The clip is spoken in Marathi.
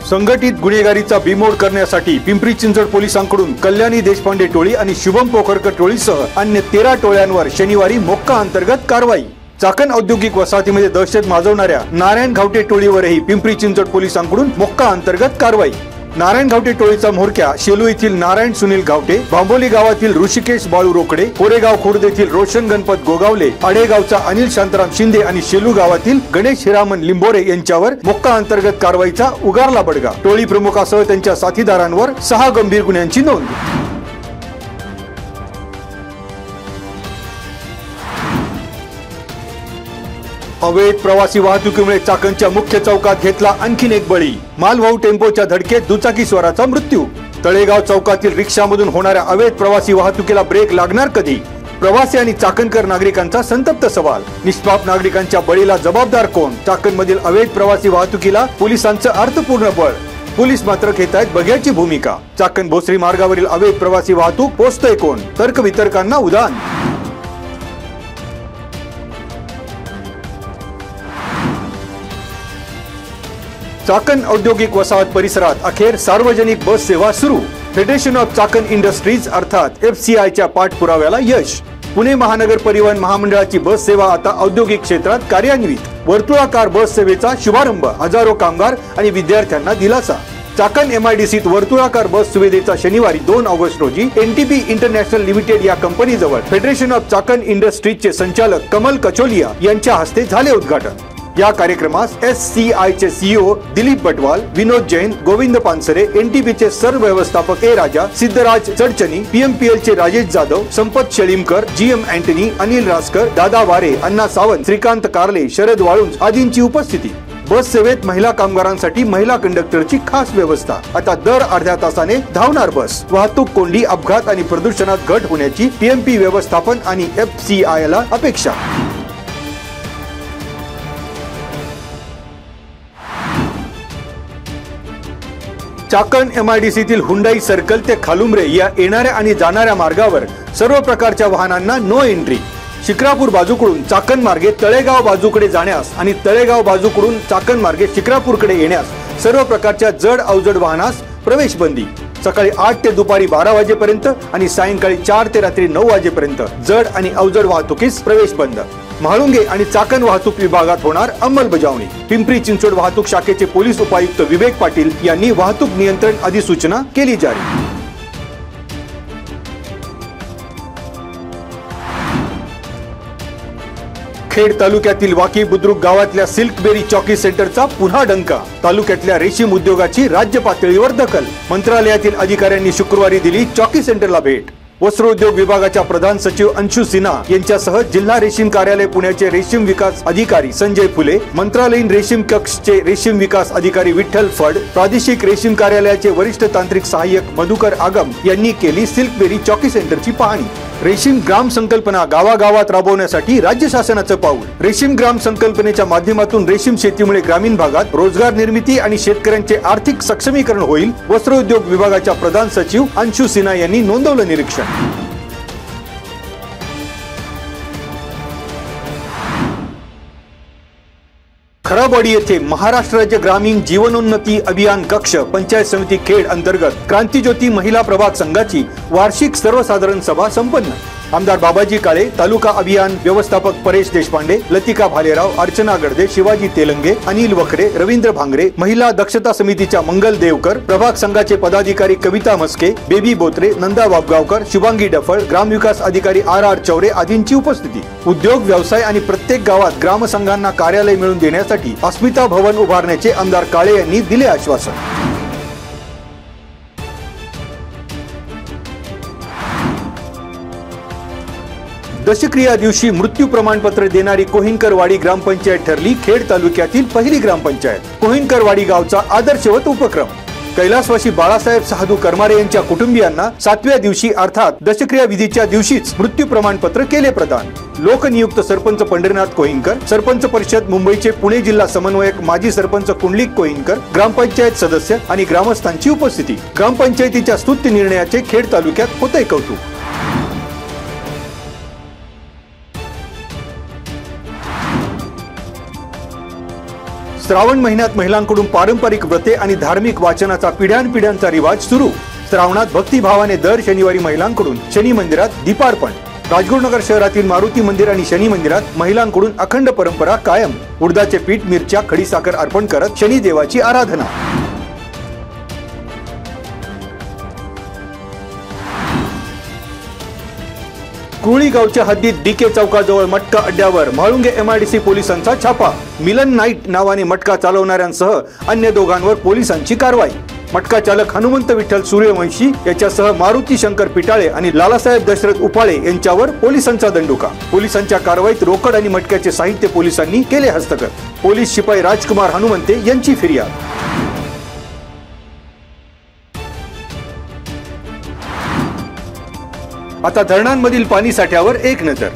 संघटित गुन्हेगारीचा बिमोड करण्यासाठी पिंपरी चिंचवड पोलिसांकडून कल्याणी देशपांडे टोळी आणि शुभम पोखरकर टोळीसह अन्य 13 टोळ्यांवर शनिवारी मोक्का अंतर्गत कारवाई। चाकण औद्योगिक वसाहतीमध्ये दहशत माजवणाऱ्या नारायण घावटे टोळीवरही पिंपरी चिंचवड पोलिसांकडून मोक्का अंतर्गत कारवाई। नारायण घावटे टोळीचा म्होरक्या शेलू येथील नारायण सुनील घावटे, भांबोली गावातील ऋषिकेश बाळू रोकडे, कोरेगाव खुर्द येथील रोशन गणपत गोगावले, आडेगावचा अनिल शांताराम शिंदे आणि शेलू गावातील गणेश हिरामन लिंबोरे यांच्यावर मोक्का अंतर्गत कारवाईचा उगारला बडगा। टोळी प्रमुखासह त्यांच्या साथीदारांवर 6 गंभीर गुन्ह्यांची नोंद। अवैध प्रवासी वाहतुकीमुळे चाकणच्या मुख्य चौकात घेतला आणखीन एक बळी। मालवाहू टेम्पोच्या धडकेत दुचाकी स्वाराचा मृत्यू। तळेगाव चौकातील रिक्षामधून होणाऱ्या अवैध प्रवासी वाहतुकीला ब्रेक लागणार कधी? प्रवासी आणि चाकणकर नागरिकांचा संतप्त सवाल। निष्पाप नागरिकांच्या बळीला जबाबदार कोण? चाकणमधील अवैध प्रवासी वाहतुकीला पोलिसांचं अर्थपूर्ण बळ। पोलीस मात्र घेत आहेत बघ्याची भूमिका। चाकण भोसरी मार्गावरील अवैध प्रवासी वाहतूक पोचतोय कोण? तर्क वितर्कांना उधाण। चाकण औद्योगिक वसाहत परिसरात अखेर सार्वजनिक बस सेवा सुरू। फेडरेशन ऑफ चाकण इंडस्ट्रीज अर्थात FCIच्या पाठपुराव्याला यश। पुणे महानगर परिवहन महामंडळाची बस सेवा आता औद्योगिक क्षेत्रात कार्यान्वित। वर्तुळाकार बस सेवेचा शुभारंभ, हजारो कामगार आणि विद्यार्थ्यांना दिलासा। चाकण MIDCत वर्तुळाकार बस सुविधेचा शनिवारी 2 ऑगस्ट रोजी NTP इंटरनॅशनल लिमिटेड या कंपनीजवळ फेडरेशन ऑफ चाकण इंडस्ट्रीजचे संचालक कमल कचोलिया यांच्या हस्ते झाले उद्घाटन। या कार्यक्रमास SCIचे CEO दिलीप बटवाल, विनोद जैन, गोविंद पानसरे, NTPचे सर्व व्यवस्थापक ए राजा, सिद्धराज चडचणी, PMPLचे राजेश जाधव, संपत शेळीमकर, GM अँटनी, अनिल रासकर, दादा वारे, अण्णा सावंत, श्रीकांत कारले, शरद वाळुंज आदींची उपस्थिती। बस सेवेत महिला कामगारांसाठी महिला कंडक्टरची खास व्यवस्था। आता दर अर्ध्या तासाने धावणार बस। वाहतूक कोंडी, अपघात आणि प्रदूषणात घट होण्याची PMP व्यवस्थापन आणि FCIला अपेक्षा। चाकण MIDCतील हुंडाई सर्कल ते खालुमरे या येणाऱ्या आणि जाणाऱ्या मार्गावर सर्व प्रकारच्या वाहनांना नो एंट्री। शिक्रापूर बाजूकडून चाकण मार्गे तळेगाव बाजूकडे जाण्यास आणि तळेगाव बाजूकडून चाकण मार्गे शिक्रापूरकडे येण्यास सर्व प्रकारच्या जड अवजड वाहनास प्रवेश बंदी। सकाळी 8 ते दुपारी 12 वाजेपर्यंत आणि सायंकाळी 4 ते रात्री 9 वाजेपर्यंत जड आणि अवजड वाहतुकीस प्रवेश बंद। म्हाळुंगे आणि चाकण वाहतूक विभागात होणार अंमलबजावणी। पिंपरी चिंचवड वाहतूक शाखेचे पोलीस उपायुक्त विवेक पाटील यांनी वाहतूक नियंत्रण अधिसूचना केली जारी। खेड तालुक्यातील वाकी बुद्रुक गावातल्या सिल्कबेरी चॉकी सेंटरचा पुन्हा डंका। तालुक्यातल्या रेशीम उद्योगाची राज्य पातळीवर दखल। मंत्रालयातील अधिकाऱ्यांनी शुक्रवारी दिली चॉकी सेंटरला भेट। वस्त्रोद्योग विभागाच्या प्रधान सचिव अंशु सिन्हा यांच्यासह जिल्हा रेशीम कार्यालय पुण्याचे रेशीम विकास अधिकारी संजय फुले, मंत्रालयीन रेशीम कक्षचे रेशीम विकास अधिकारी विठ्ठल फड, प्रादेशिक रेशीम कार्यालयाचे वरिष्ठ तांत्रिक सहाय्यक मधुकर आगम यांनी केली सिल्कबेरी चॉकी सेंटरची पाहणी। रेशीम ग्राम संकल्पना गावागावात राबवण्यासाठी राज्य शासनाचं पाऊल। रेशीम ग्राम संकल्पनेच्या माध्यमातून रेशीम शेतीमुळे ग्रामीण भागात रोजगार निर्मिती आणि शेतकऱ्यांचे आर्थिक सक्षमीकरण होईल। वस्त्रोद्योग विभागाच्या प्रधान सचिव अंशु सिन्हा यांनी नोंदवलं निरीक्षण। खराबवाडी येथे महाराष्ट्र राज्य ग्रामीण जीवनोन्नती अभियान कक्ष पंचायत समिती खेड अंतर्गत क्रांतिज्योती महिला प्रभाग संघाची वार्षिक सर्वसाधारण सभा संपन्न। आमदार बाबाजी काळे, तालुका अभियान व्यवस्थापक परेश देशपांडे, लतिका भालेराव, अर्चना गडदे, शिवाजी तेलंगे, अनिल वखरे, रवींद्र भांगरे, महिला दक्षता समितीच्या मंगल देवकर, प्रभाग संघाचे पदाधिकारी कविता मस्के, बेबी बोत्रे, नंदा वाबगावकर, शुभांगी डफळ, ग्रामविकास अधिकारी RR चौरे आदींची उपस्थिती। उद्योग व्यवसाय आणि प्रत्येक गावात ग्रामसंघांना कार्यालय मिळवून देण्यासाठी अस्मिता भवन उभारण्याचे आमदार काळे यांनी दिले आश्वासन। दशक्रिया दिवशी मृत्यू प्रमाणपत्र देणारी कोहिनकरवाडी ग्रामपंचायत ठरली खेड तालुक्यातील पहिली ग्रामपंचायत। कोहिनकरवाडी गावचा आदर्शवत उपक्रम। कैलासवासी बाळासाहेब साधू करमारे यांच्या कुटुंबियांना 7व्या दिवशी अर्थात दशक्रिया विधीच्या दिवशीच मृत्यू प्रमाणपत्र केले प्रदान। लोकनियुक्त सरपंच पंढरीनाथ कोहिनकर, सरपंच परिषद मुंबईचे पुणे जिल्हा समन्वयक माजी सरपंच कुंडलिक कोहिनकर, ग्रामपंचायत सदस्य आणि ग्रामस्थांची उपस्थिती। ग्रामपंचायतीच्या स्तुत्य निर्णयाचे खेड तालुक्यात होते कौतुक। श्रावण महिन्यात महिलांकडून पारंपरिक व्रते आणि धार्मिक वाचनाचा पिढ्यानपिढ्यांचा रिवाज सुरू। श्रावणात भक्तिभावाने दर शनिवारी महिलांकडून शनी मंदिरात दीपार्पण। राजगुरुनगर शहरातील मारुती मंदिर आणि शनी मंदिरात महिलांकडून अखंड परंपरा कायम। उडदाचे पीठ, मिरच्या, खडीसाखर अर्पण करत शनी देवाची आराधना। कुळी गावच्या हद्दीत डीके चौकाजवळ मटका अड्ड्यावर म्हाळुंगे MIDC पोलिसांचा छापा। मिलन नाईट नावाने मटका चालवणाऱ्यांसह अन्य दोघांवर पोलिसांची कारवाई। मटका चालक हनुमंत विठ्ठल सूर्यवंशी याच्यासह मारुती शंकर पिटाळे आणि लालासाहेब दशरथ उपाळे यांच्यावर पोलिसांचा दंडुका। पोलिसांच्या कारवाईत रोकड आणि मटक्याचे साहित्य पोलिसांनी केले हस्तगत। पोलीस शिपाई राजकुमार हनुमंते यांची फिर्याद। आता धरणांमधील पाणी साठ्यावर एक नजर।